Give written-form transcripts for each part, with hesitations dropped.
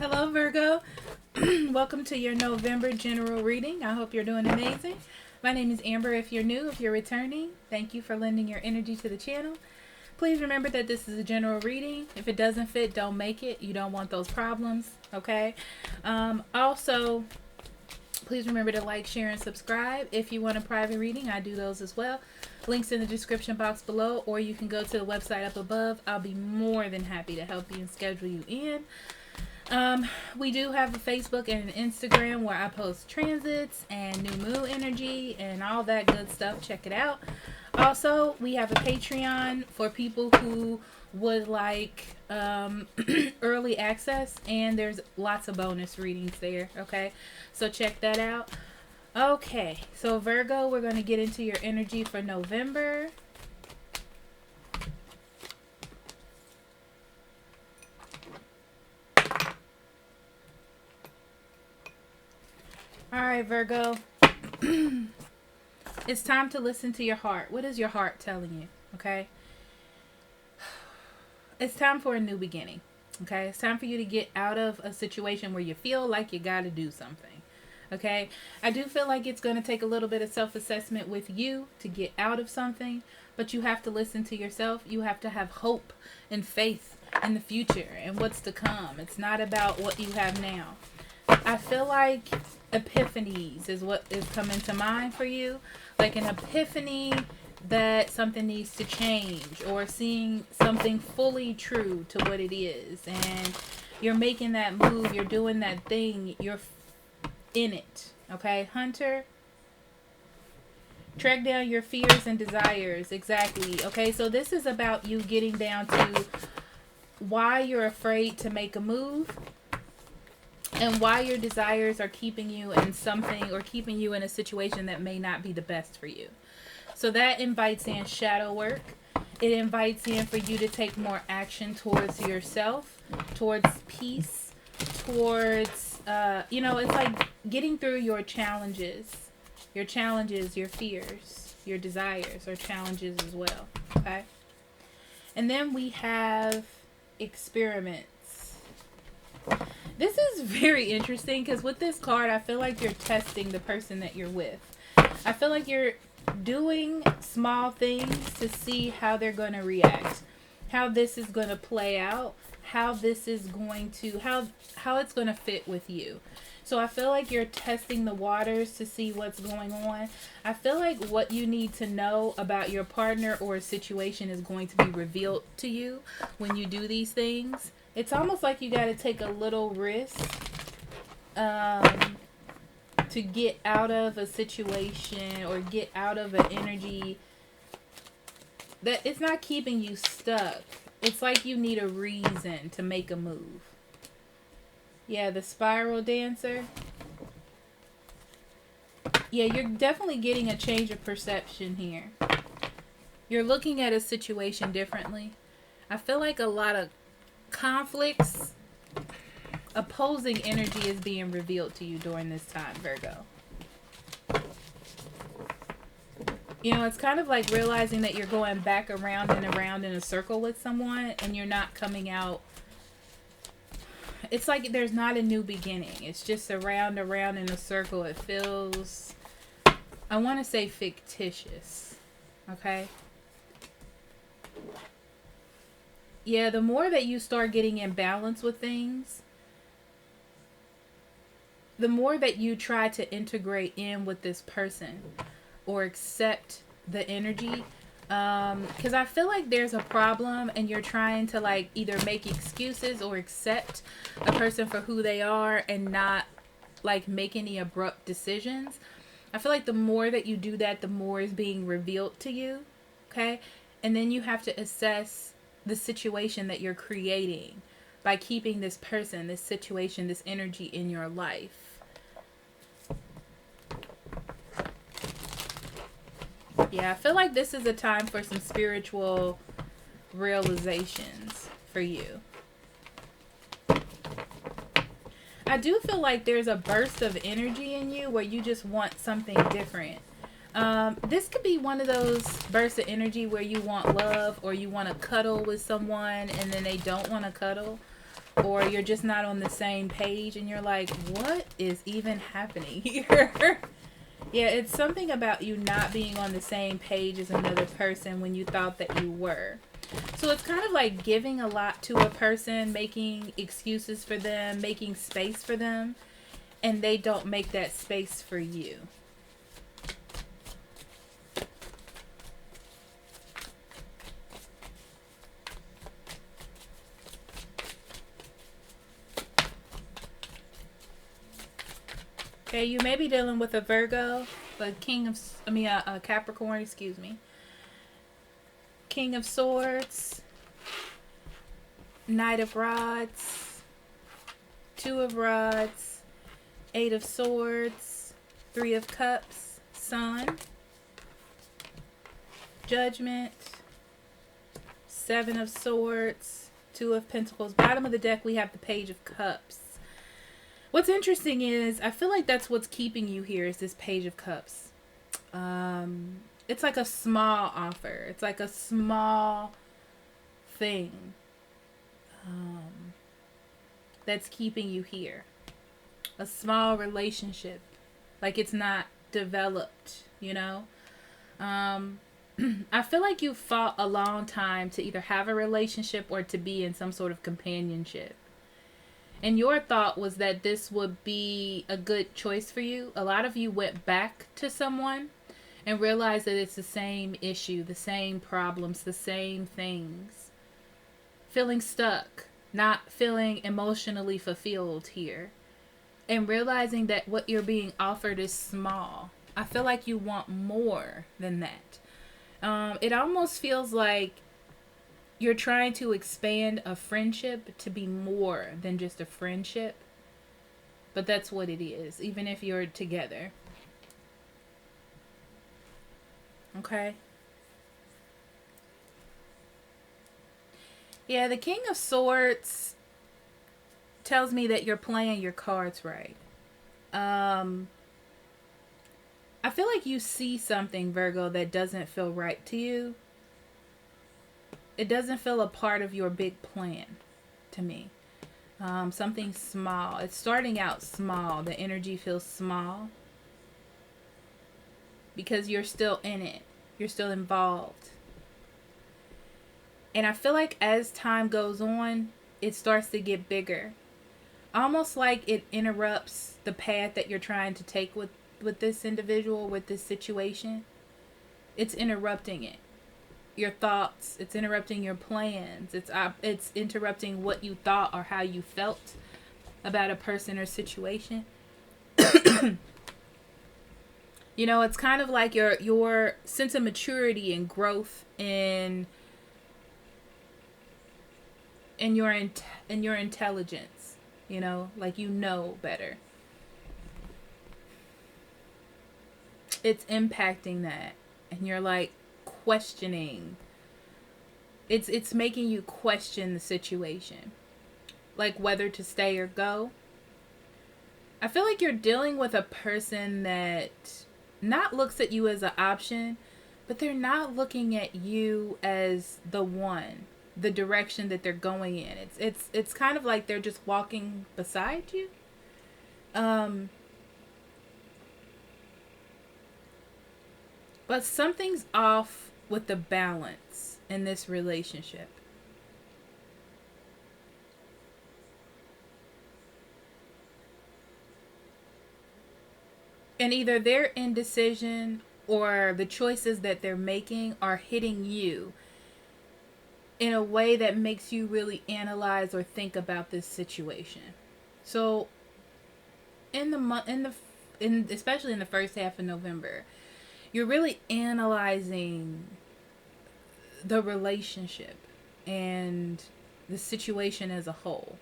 Hello, Virgo. Welcome to your November general reading. I hope you're doing amazing. My name is Amber. If you're new, if you're returning, thank you for lending your energy to the channel. Please remember that this is a general reading. If it doesn't fit, don't make it. You don't want those problems, okay? Also, please remember to like, share, and subscribe. If you want a private reading, I do those as well. Links in the description box below, or you can go to the website up above. I'll be more than happy to help you and schedule you in. We do have a Facebook and an Instagram where I post transits and new moon energy and all that good stuff. Check it out. Also, we have a Patreon for people who would like early access, and there's lots of bonus readings there, okay? So check that out. Okay, so Virgo, we're going to get into your energy for November. Alright, Virgo. It's time to listen to your heart. What is your heart telling you? Okay? It's time for a new beginning. Okay? It's time for you to get out of a situation where you feel like you got to do something. Okay? I do feel like it's going to take a little bit of self-assessment with you to get out of something, but you have to listen to yourself. You have to have hope and faith in the future and what's to come. It's not about what you have now. I feel like epiphanies is what is coming to mind for you. Like an epiphany that something needs to change, or seeing something fully true to what it is. And you're making that move. You're doing that thing. You're in it. Okay, Hunter? Track down your fears and desires. Exactly. Okay, so this is about you getting down to why you're afraid to make a move, and why your desires are keeping you in something, or keeping you in a situation that may not be the best for you. So that invites in shadow work. It invites in for you to take more action towards yourself, towards peace, towards, it's like getting through your challenges, your fears, your desires are challenges as well. Okay. And then we have experiments. This is very interesting because with this card, I feel like you're testing the person that you're with. I feel like you're doing small things to see how they're going to react, how this is going to play out, how this is going to, how it's going to fit with you. So I feel like you're testing the waters to see what's going on. I feel like what you need to know about your partner or a situation is going to be revealed to you when you do these things. It's almost like you got to take a little risk to get out of a situation or get out of an energy that it's not keeping you stuck. It's like you need a reason to make a move. Yeah, the spiral dancer. Yeah, you're definitely getting a change of perception here. You're looking at a situation differently. I feel like a lot of conflicts, opposing energy is being revealed to you during this time, Virgo. It's kind of like realizing that you're going back around and around in a circle with someone, and you're not coming out. It's like there's not a new beginning. It's just around in a circle. It feels, I want to say, fictitious. Okay? Yeah, the more that you start getting in balance with things, the more that you try to integrate in with this person or accept the energy. Because I feel like there's a problem and you're trying to like either make excuses or accept a person for who they are and not like make any abrupt decisions. I feel like the more that you do that, the more is being revealed to you. Okay? And then you have to assess the situation that you're creating by keeping this person, this situation, this energy in your life. Yeah, I feel like this is a time for some spiritual realizations for you. I do feel like there's a burst of energy in you where you just want something different. This could be one of those bursts of energy where you want love or you want to cuddle with someone and then they don't want to cuddle. or you're just not on the same page and you're like, what is even happening here? Yeah, it's something about you not being on the same page as another person when you thought that you were. So it's kind of like giving a lot to a person, making excuses for them, making space for them, and they don't make that space for you. Okay, you may be dealing with a Virgo, a Capricorn, excuse me. King of Swords, Knight of Rods, Two of Rods, Eight of Swords, Three of Cups, Sun, Judgment, Seven of Swords, Two of Pentacles. Bottom of the deck, we have the Page of Cups. What's interesting is, I feel like that's what's keeping you here is this Page of Cups. It's like a small offer. It's like a small thing that's keeping you here. A small relationship. Like it's not developed, you know? I feel like you fought a long time to either have a relationship or to be in some sort of companionship. And your thought was that this would be a good choice for you. A lot of you went back to someone and realized that it's the same issue, the same problems, the same things. Feeling stuck, not feeling emotionally fulfilled here. And realizing that what you're being offered is small. I feel like you want more than that. It almost feels like you're trying to expand a friendship to be more than just a friendship. But that's what it is, even if you're together. Okay? Yeah, the King of Swords tells me that you're playing your cards right. I feel like you see something, Virgo, that doesn't feel right to you. It doesn't feel a part of your big plan to me. Something small. It's starting out small. The energy feels small. Because you're still in it. You're still involved. And I feel like as time goes on, it starts to get bigger. Almost like it interrupts the path that you're trying to take with this individual, with this situation. It's interrupting it. Your thoughts, it's interrupting your plans, it's interrupting what you thought or how you felt about a person or situation. You know, it's kind of like your sense of maturity and growth in your intelligence, you know, like you know better. It's impacting that, and you're like questioning. It's making you question the situation, like whether to stay or go. I feel like you're dealing with a person that not looks at you as an option, but they're not looking at you as the one, the direction that they're going in. It's kind of like they're just walking beside you. But something's off with the balance in this relationship. And either their indecision or the choices that they're making are hitting you in a way that makes you really analyze or think about this situation. So especially in the first half of November, you're really analyzing the relationship and the situation as a whole.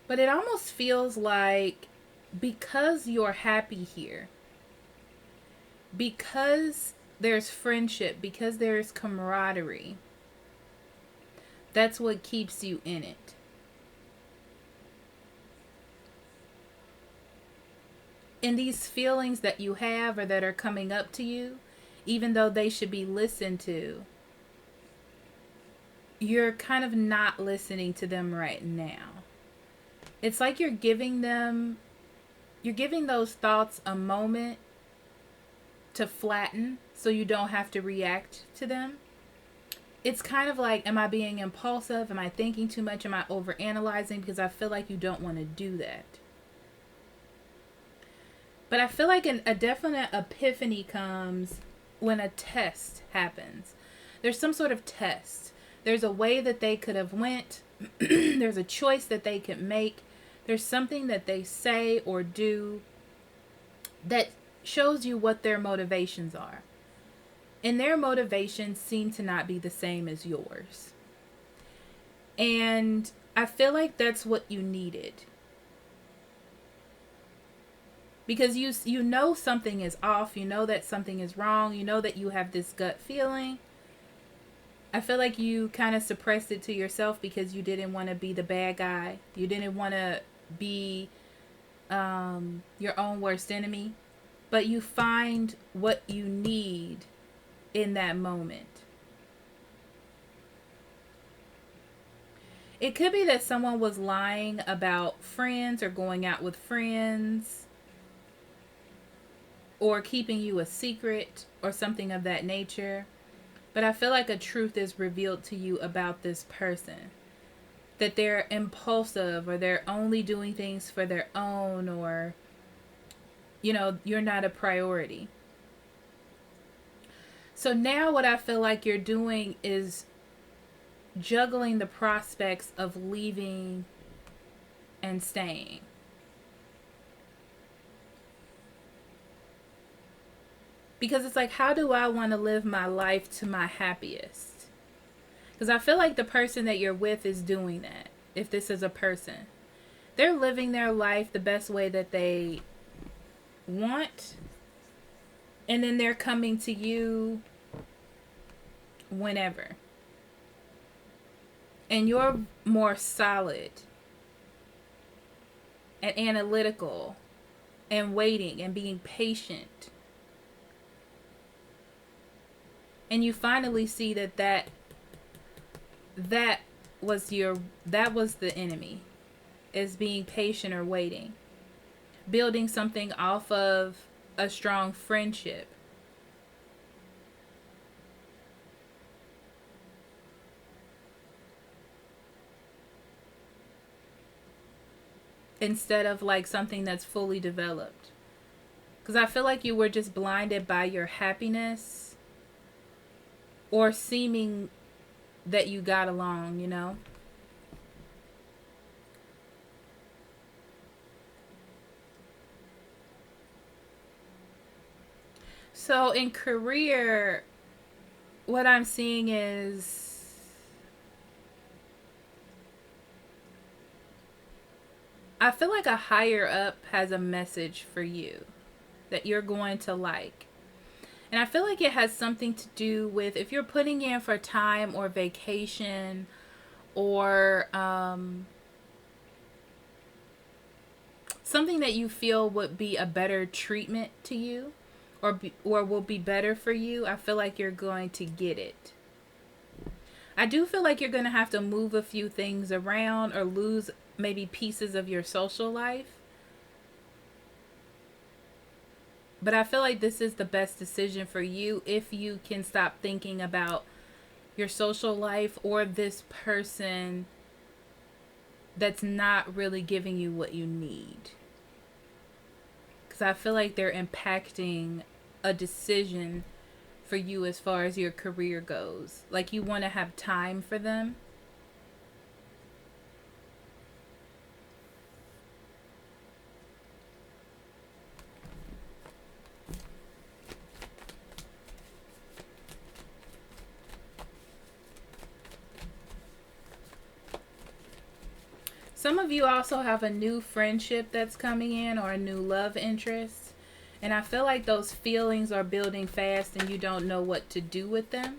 But it almost feels like because you're happy here, because there's friendship, because there's camaraderie, that's what keeps you in it. in these feelings that you have or that are coming up to you, even though they should be listened to, you're kind of not listening to them right now. It's like you're giving those thoughts a moment to flatten so you don't have to react to them. It's kind of like, am I being impulsive? Am I thinking too much? Am I overanalyzing? Because I feel like you don't want to do that. But I feel like a definite epiphany comes when a test happens. There's some sort of test. There's a way that they could have went. There's a choice that they could make. There's something that they say or do that shows you what their motivations are. And their motivations seem to not be the same as yours. And I feel like that's what you needed. Because you know something is off. You know that something is wrong. You know that you have this gut feeling. I feel like you kind of suppressed it to yourself because you didn't want to be the bad guy. You didn't want to be your own worst enemy. But you find what you need in that moment. It could be that someone was lying about friends or going out with friends or keeping you a secret or something of that nature. But I feel like a truth is revealed to you about this person. That they're impulsive or they're only doing things for their own, or, you know, you're not a priority. So now what I feel like you're doing is juggling the prospects of leaving and staying. Because it's like, how do I want to live my life to my happiest? Because I feel like the person that you're with is doing that. If this is a person, they're living their life the best way that they want. And then they're coming to you whenever. And you're more solid and analytical and waiting and being patient. And you finally see that was the enemy, is being patient or waiting. Building something off of a strong friendship. Instead of like something that's fully developed. Because I feel like you were just blinded by your happiness or seeming that you got along, you know? So in career, what I'm seeing is I feel like a higher up has a message for you that you're going to like. And I feel like it has something to do with if you're putting in for time or vacation or something that you feel would be a better treatment to you or will be better for you, I feel like you're going to get it. I do feel like you're going to have to move a few things around or lose maybe pieces of your social life. But I feel like this is the best decision for you if you can stop thinking about your social life or this person that's not really giving you what you need. Because I feel like they're impacting a decision for you as far as your career goes. Like you want to have time for them. Some of you also have a new friendship that's coming in or a new love interest. And I feel like those feelings are building fast and you don't know what to do with them.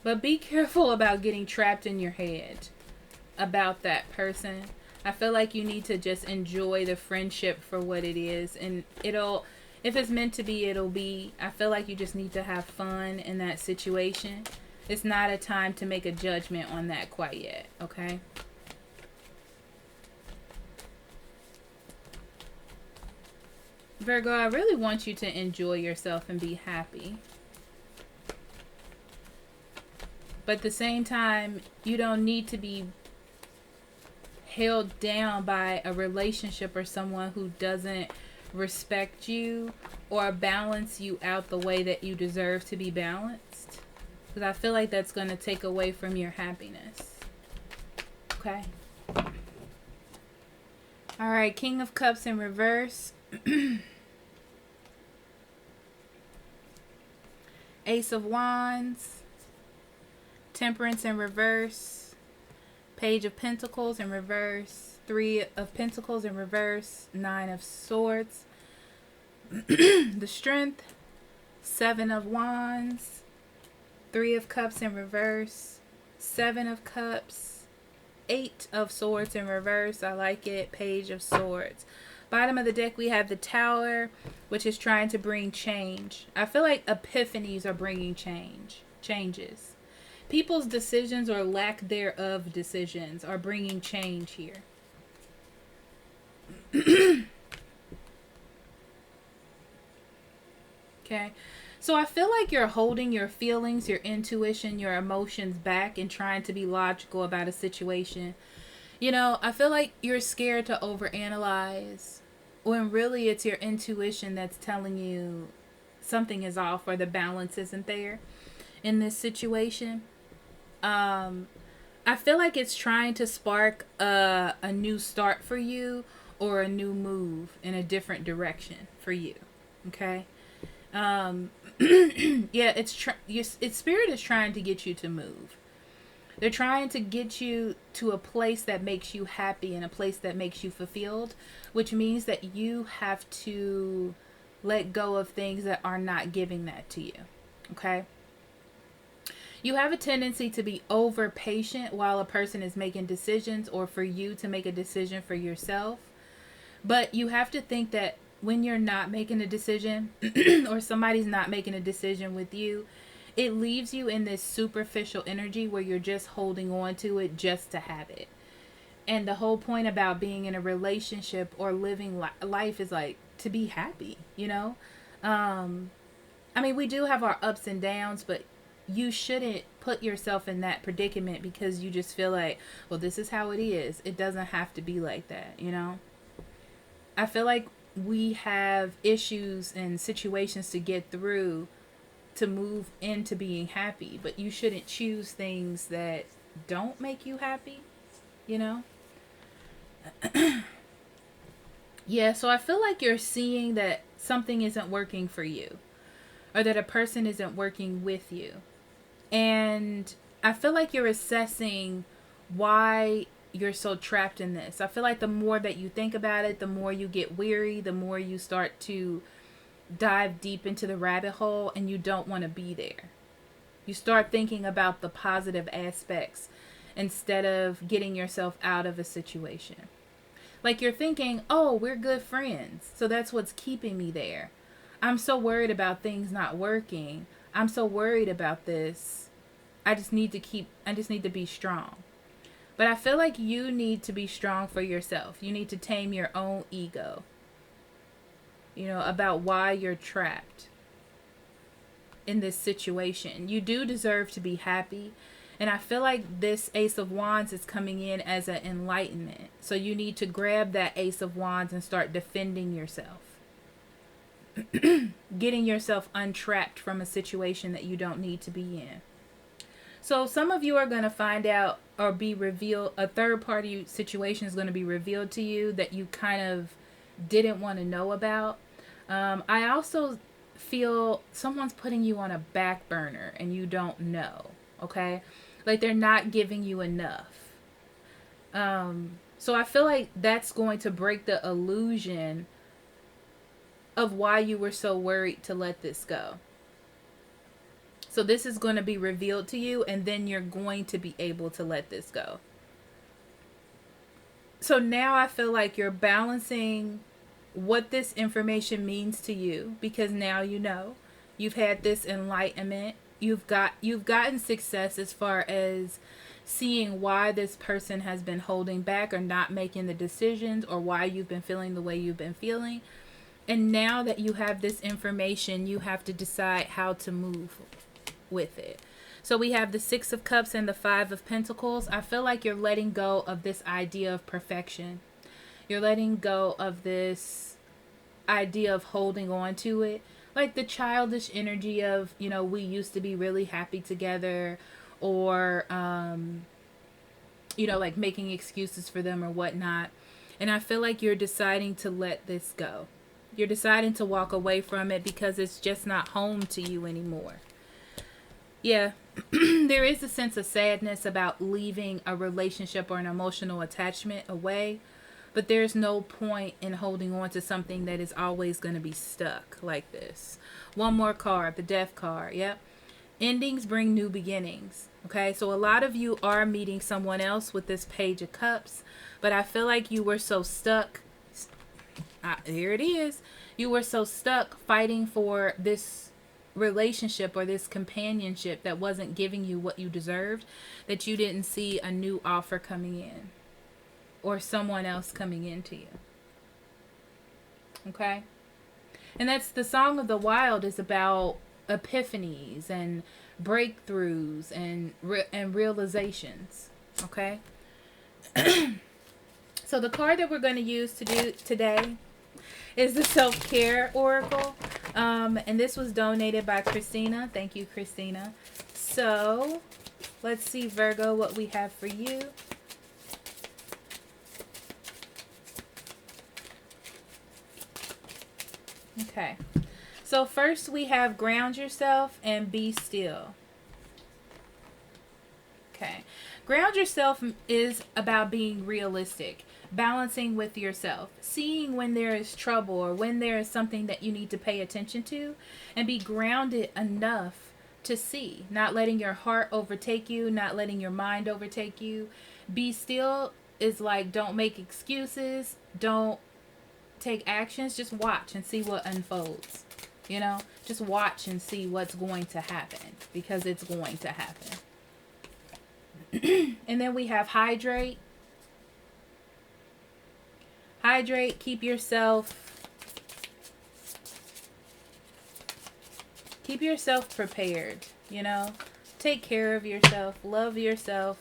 But be careful about getting trapped in your head about that person. I feel like you need to just enjoy the friendship for what it is. And if it's meant to be, it'll be. I feel like you just need to have fun in that situation. It's not a time to make a judgment on that quite yet, okay? Virgo, I really want you to enjoy yourself and be happy. But at the same time, you don't need to be held down by a relationship or someone who doesn't respect you or balance you out the way that you deserve to be balanced. Because I feel like that's going to take away from your happiness. Okay. All right, King of Cups in reverse. Ace of Wands. Temperance in reverse. Page of Pentacles in reverse. 3 of Pentacles in reverse. 9 of Swords. The Strength. 7 of Wands. 3 of Cups in reverse. 7 of Cups. 8 of Swords in reverse. I like it. Page of Swords. Bottom of the deck, we have the Tower, which is trying to bring change. I feel like epiphanies are bringing changes. People's decisions or lack thereof decisions are bringing change here. Okay. So I feel like you're holding your feelings, your intuition, your emotions back and trying to be logical about a situation. You know, I feel like you're scared to overanalyze when really it's your intuition that's telling you something is off or the balance isn't there in this situation. I feel like it's trying to spark a new start for you or a new move in a different direction for you. Okay. Yeah, it's spirit is trying to get you to move. They're trying to get you to a place that makes you happy and a place that makes you fulfilled, which means that you have to let go of things that are not giving that to you. Okay? You have a tendency to be over patient while a person is making decisions or for you to make a decision for yourself. But you have to think that when you're not making a decision or somebody's not making a decision with you, it leaves you in this superficial energy where you're just holding on to it just to have it. And the whole point about being in a relationship or living life is like to be happy, you know? I mean, we do have our ups and downs, but you shouldn't put yourself in that predicament because you just feel like, well, this is how it is. It doesn't have to be like that, you know? I feel like we have issues and situations to get through to move into being happy, but you shouldn't choose things that don't make you happy, you know? Yeah, so I feel like you're seeing that something isn't working for you or that a person isn't working with you. And I feel like you're assessing why you're so trapped in this. I feel like the more that you think about it, the more you get weary, the more you start to dive deep into the rabbit hole and you don't want to be there. You start thinking about the positive aspects instead of getting yourself out of a situation. Like you're thinking, oh, we're good friends, so that's what's keeping me there. I'm so worried about things not working. I'm so worried about this. I just need to be strong. But I feel like you need to be strong for yourself. You need to tame your own ego. You know, about why you're trapped in this situation. You do deserve to be happy. And I feel like this Ace of Wands is coming in as an enlightenment. So you need to grab that Ace of Wands and start defending yourself. Getting yourself untrapped from a situation that you don't need to be in. So some of you are going to find out or be revealed, a third party situation is going to be revealed to you that you kind of didn't want to know about. I also feel someone's putting you on a back burner and you don't know, okay? Like they're not giving you enough. So I feel like that's going to break the illusion of why you were so worried to let this go. So this is going to be revealed to you and then you're going to be able to let this go. So now I feel like you're balancing what this information means to you, because now you know. You've had this enlightenment. You've gotten success as far as seeing why this person has been holding back or not making the decisions, or why you've been feeling the way you've been feeling. And now that you have this information, you have to decide how to move with it. So we have the Six of Cups and the Five of Pentacles. I feel like you're letting go of this idea of perfection. You're letting go of this idea of holding on to it. Like the childish energy of, you know, we used to be really happy together, or, you know, like making excuses for them or whatnot. And I feel like you're deciding to let this go. You're deciding to walk away from it because it's just not home to you anymore. Yeah, there is a sense of sadness about leaving a relationship or an emotional attachment away, but there's no point in holding on to something that is always going to be stuck like this. One more card, the Death card. Yep. Endings bring new beginnings. Okay, so a lot of you are meeting someone else with this Page of Cups, but I feel like you were so stuck. Here it is. You were so stuck fighting for this relationship or this companionship that wasn't giving you what you deserved, that you didn't see a new offer coming in or someone else coming into you. Okay? And that's the Song of the Wild, is about epiphanies and breakthroughs and realizations. Okay? So the card that we're going to use to do today is the Self-Care Oracle. And this was donated by Christina. Thank you, Christina. So let's see, Virgo, what we have for you. Okay. So first we have ground yourself and be still. Okay. Ground yourself is about being realistic, balancing with yourself, seeing when there is trouble or when there is something that you need to pay attention to, and be grounded enough to see, not letting your heart overtake you, not letting your mind overtake you. Be still is like, don't make excuses, don't take actions, just watch and see what unfolds. You know, just watch and see what's going to happen, because it's going to happen. And then we have hydrate. Hydrate, keep yourself prepared, you know. Take care of yourself, love yourself.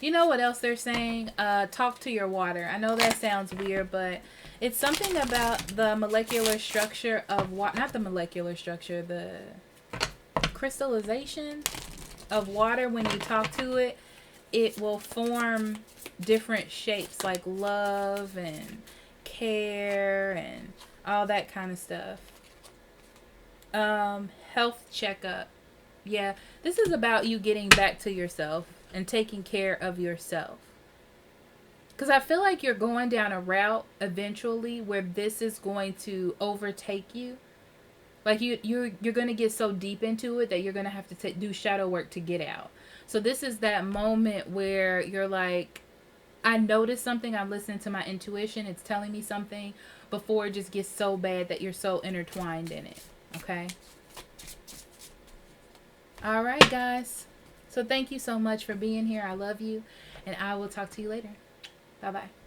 You know what else they're saying? Talk to your water. I know that sounds weird, but it's something about the molecular structure of water, not the molecular structure, the crystallization of water. When you talk to it, it will form different shapes, like love and care and all that kind of stuff. Health checkup. Yeah, this is about you getting back to yourself and taking care of yourself. Because I feel like you're going down a route eventually where this is going to overtake you. Like you're going to get so deep into it that you're going to have to do shadow work to get out. So this is that moment where you're like, I noticed something, I'm listening to my intuition, it's telling me something, before it just gets so bad that you're so intertwined in it. Okay? All right, guys. So thank you so much for being here. I love you, and I will talk to you later. Bye-bye.